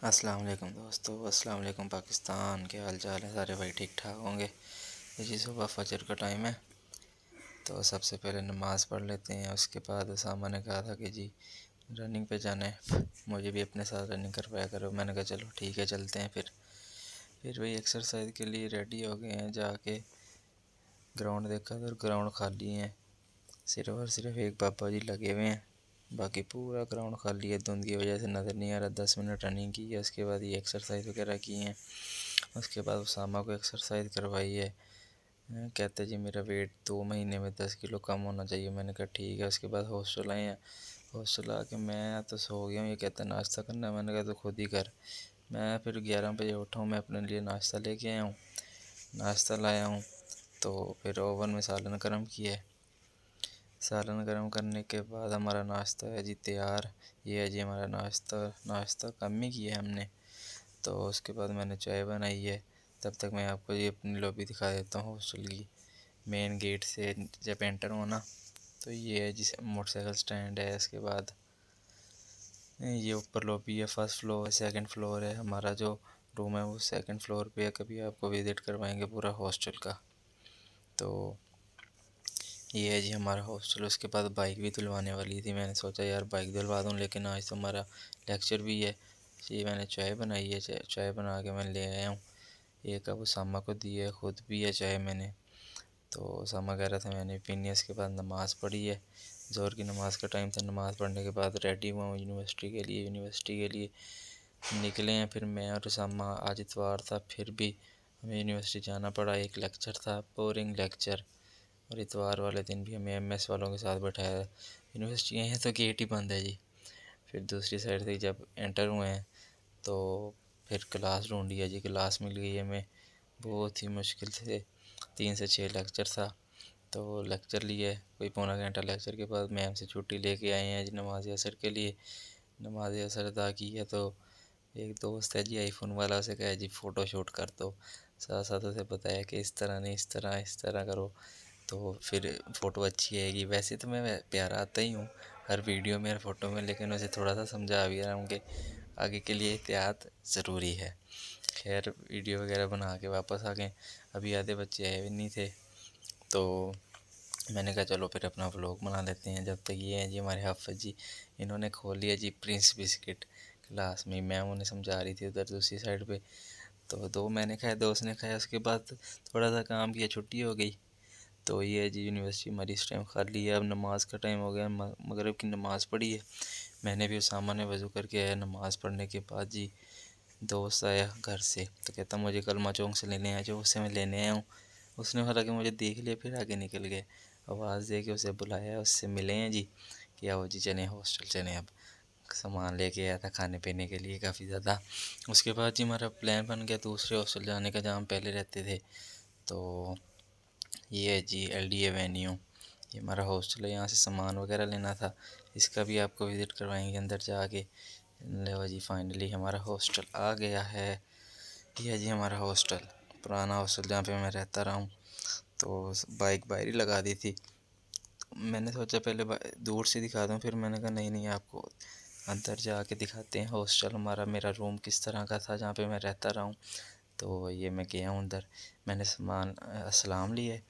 अस्सलाम वालेकुम दोस्तों, अस्सलाम वालेकुम पाकिस्तान। क्या हाल चाल है? सारे भाई ठीक ठाक होंगे। तो जी सुबह फजर का टाइम है, तो सबसे पहले नमाज़ पढ़ लेते हैं। उसके बाद उसामा ने कहा था कि जी रनिंग पे जाना है, मुझे भी अपने साथ रनिंग करवाया करो। मैंने कहा चलो ठीक है, चलते हैं। फिर वही एक्सरसाइज के लिए रेडी हो गए हैं। जाके ग्राउंड देखा तो ग्राउंड खाली है, सिर्फ और सिर्फ एक पापा जी लगे हुए हैं। बाकी पूरा ग्राउंड खाली है, धुंध की वजह से नज़र नहीं आ रहा। 10 मिनट रनिंग की है, उसके बाद ये एक्सरसाइज वगैरह की हैं। उसके बाद उसामा को एक्सरसाइज करवाई है। कहते जी मेरा वेट 2 महीने में 10 किलो कम होना चाहिए। मैंने कहा ठीक है। उसके बाद हॉस्टल आए हैं। हॉस्टल आके मैं तो सो गया हूँ। ये कहता है नाश्ता करना है। मैंने कहा तो खुद ही कर। मैं फिर 11 बजे उठा हूँ, मैं अपने लिए नाश्ता लेके आया हूँ। नाश्ता लाया हूँ, तो फिर ओवन में सालन गर्म किया है। सालन गर्म करने के बाद हमारा नाश्ता है जी तैयार। ये है जी हमारा नाश्ता। नाश्ता कम ही किया है हमने। तो उसके बाद मैंने चाय बनाई है। तब तक मैं आपको ये अपनी लॉबी दिखा देता हूँ हॉस्टल की। मेन गेट से जब एंटर होना तो ये है जिस मोटरसाइकिल स्टैंड है। इसके बाद ये ऊपर लॉबी है, फर्स्ट फ्लोर है, सेकंड फ्लोर है। हमारा जो रूम है वो सेकंड फ्लोर पे है। कभी आपको विज़िट करवाएंगे पूरा हॉस्टल का। तो ये है जी हमारा हॉस्टल। उसके बाद बाइक भी धुलवाने वाली थी। मैंने सोचा यार बाइक धुलवा दूँ, लेकिन आज तो हमारा लेक्चर भी है। ये मैंने चाय बनाई है, चाय बना के मैं ले आया हूँ। एक कप उसामा को दी है, ख़ुद भी है चाय मैंने। तो उसामा कह रहा था मैंने पीनी है। इसके बाद नमाज़ पढ़ी है। ज़ोहर की नमाज़ का टाइम था। नमाज़ पढ़ने के बाद रेडी हुआ हूँ यूनिवर्सिटी के लिए निकले हैं। फिर मैं और उसामा, आज इतवार था फिर भी हमें यूनिवर्सिटी जाना पड़ा। एक लेक्चर था, बोरिंग लेक्चर। और इतवार वाले दिन भी हमें एमएस वालों के साथ बैठाया। यूनिवर्सिटी है तो गेट ही बंद है जी। फिर दूसरी साइड से जब एंटर हुए हैं तो फिर क्लास ढूंढी है जी। क्लास मिल गई हमें, बहुत ही मुश्किल से। 3 से 6 लेक्चर था, तो लेक्चर लिए। कोई पौना घंटा लेक्चर के बाद मैम से छुट्टी लेके आए हैं जी नमाज असर के लिए। नमाज असर अदा की है तो एक दोस्त है जी आईफोन वाला, उसे कहा जी फ़ोटो शूट कर दो। साथ साथ उसे बताया कि इस तरह नहीं, इस तरह करो तो फिर फ़ोटो अच्छी आएगी। वैसे तो मैं प्यारा आता ही हूँ हर वीडियो में, हर फ़ोटो में, लेकिन उसे थोड़ा सा समझा भी रहा हूँ कि आगे के लिए एहतियात ज़रूरी है। खैर वीडियो वगैरह बना के वापस आ गए। अभी आधे बच्चे आए भी नहीं थे, तो मैंने कहा चलो फिर अपना व्लॉग बना लेते हैं। जब तक ये हैं जी हमारे हाफ़िज़ जी, इन्होंने खोल लिया जी प्रिंस बिस्किट। क्लास में मैम उन्हें समझा रही थी उधर दूसरी साइड पे। तो 2 मैंने खाया, 2 उसने खाया। उसके बाद थोड़ा सा काम किया, छुट्टी हो गई। तो ये है जी यूनिवर्सिटी हमारी इस टाइम खाली है। अब नमाज़ का टाइम हो गया, मगरिब की नमाज़ पढ़ी है मैंने भी। उसामा ने वज़ू करके आया। नमाज़ पढ़ने के बाद जी दोस्त आया घर से, तो कहता मुझे कलमा चौक से लेने आ जाओ। उससे मैं लेने आया हूँ। उसने हालांकि मुझे देख लिया, फिर आगे निकल गए। आवाज़ दे के उसे बुलाया, उससे मिले हैं जी कि आओ जी चलें हॉस्टल चलें। अब सामान लेके आया था खाने पीने के लिए काफ़ी ज़्यादा। उसके बाद जी हमारा प्लान बन गया दूसरे हॉस्टल जाने का जहाँ हम पहले रहते थे। तो ये है जी एलडी एवेन्यू, ये हमारा हॉस्टल है। यहाँ से सामान वगैरह लेना था, इसका भी आपको विज़िट करवाएंगे अंदर जाके। लो जी फाइनली हमारा हॉस्टल आ गया है। ये है जी हमारा हॉस्टल, पुराना हॉस्टल जहाँ पे मैं रहता रहा हूँ। तो बाइक बाहर ही लगा दी थी। मैंने सोचा पहले दूर से दिखा दूँ, फिर मैंने कहा नहीं नहीं, आपको अंदर जाके दिखाते हैं हॉस्टल हमारा, मेरा रूम किस तरह का था जहाँ पे मैं रहता रहा हूँ। तो ये मैं गया हूँ अंदर, मैंने सामान असलाम लिए।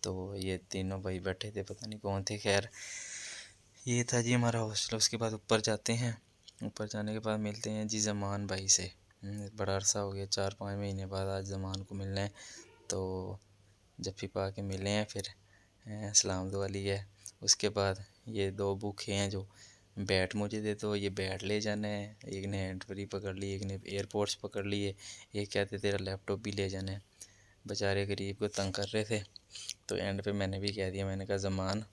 तो ये तीनों भाई बैठे थे, पता नहीं कौन थे। खैर ये था जी हमारा हॉस्टल। उसके बाद ऊपर जाते हैं। ऊपर जाने के बाद मिलते हैं जी ज़मान भाई से। बड़ा अरसा हो गया, 4-5 महीने बाद आज ज़मान को मिलना है। तो जफ्फी पा के मिले हैं, फिर सलाम दुआ ली है। उसके बाद ये 2 भूखे हैं जो बैट मुझे दे दो, ये बैट ले जाना है। एक ने हैंड फ्री पकड़ ली, एक ने एयरपोर्ट्स पकड़ लिए, एक कहते तेरा लैपटॉप भी ले जाना है। बेचारे गरीब को तंग कर रहे थे। तो एंड पे मैंने भी कह दिया, मैंने कहा ज़मान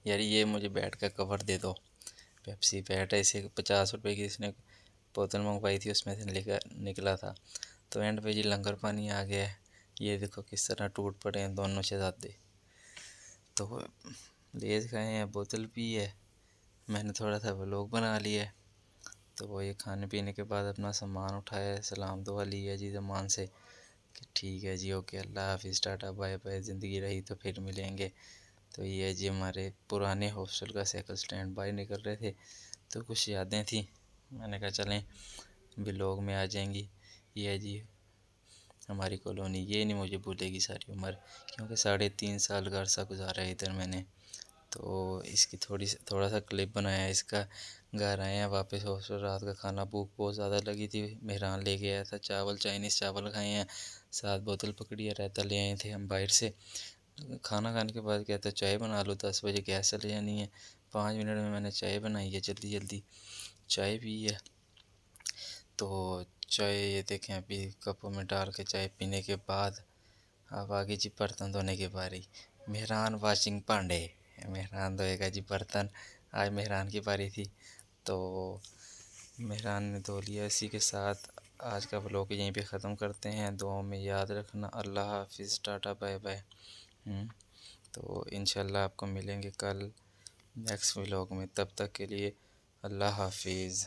यार ये मुझे बैट का कवर दे दो। पेप्सी बैट है, इसे 50 रुपए की इसने बोतल मंगवाई थी, उसमें से लेकर निकला था। तो एंड पे जी लंगर पानी आ गया है। ये देखो किस तरह टूट पड़े हैं दोनों शहज़ादे। तो लेज खाए हैं, बोतल पी है, मैंने थोड़ा सा व्लॉग बना लिया है। तो वो ये खाने पीने के बाद अपना सामान उठाया है, सलाम दुआ ली है जी ज़मान से कि ठीक है जी, ओके, अल्लाह हाफिज़, टाटा बाय बाय, ज़िंदगी रही तो फिर मिलेंगे। तो ये है जी हमारे पुराने हॉस्टल का साइकिल स्टैंड। बाहर निकल रहे थे तो कुछ यादें थी, मैंने कहा चलें व्लॉग में आ जाएंगी। ये है जी हमारी कॉलोनी, ये नहीं मुझे भूलेगी सारी उम्र, क्योंकि 3.5 साल का अरसा गुजारा है इधर मैंने। तो इसकी थोड़ा सा क्लिप बनाया है इसका। घर आए हैं वापस हॉस्टल, रात का खाना, भूख बहुत ज़्यादा लगी थी, मेहरान लेके आया था चावल, चाइनीज़ चावल खाए हैं, 7 बोतल पकड़ी है, रायता ले आए थे हम बाहर से। खाना खाने के बाद कहता चाय बना लो, 10 बजे गैस चले जानी है। 5 मिनट में मैंने चाय बनाई है, जल्दी जल्दी चाय पी है। तो चाय ये देखें अभी कपों में डाल के चाय पीने के बाद अब आगे जी बर्तन धोने की बारी। मेहरान वाशिंग भांडे, मेहरान धोएगा जी बर्तन। आज मेहरान की बारी थी, तो मेहरान ने धो लिया। इसी के साथ आज का व्लॉग यहीं पे ख़त्म करते हैं। दुआओं में याद रखना। अल्लाह हाफिज़, टाटा बाय बाय। तो इंशाल्लाह आपको मिलेंगे कल नेक्स्ट व्लॉग में, तब तक के लिए अल्लाह हाफिज़।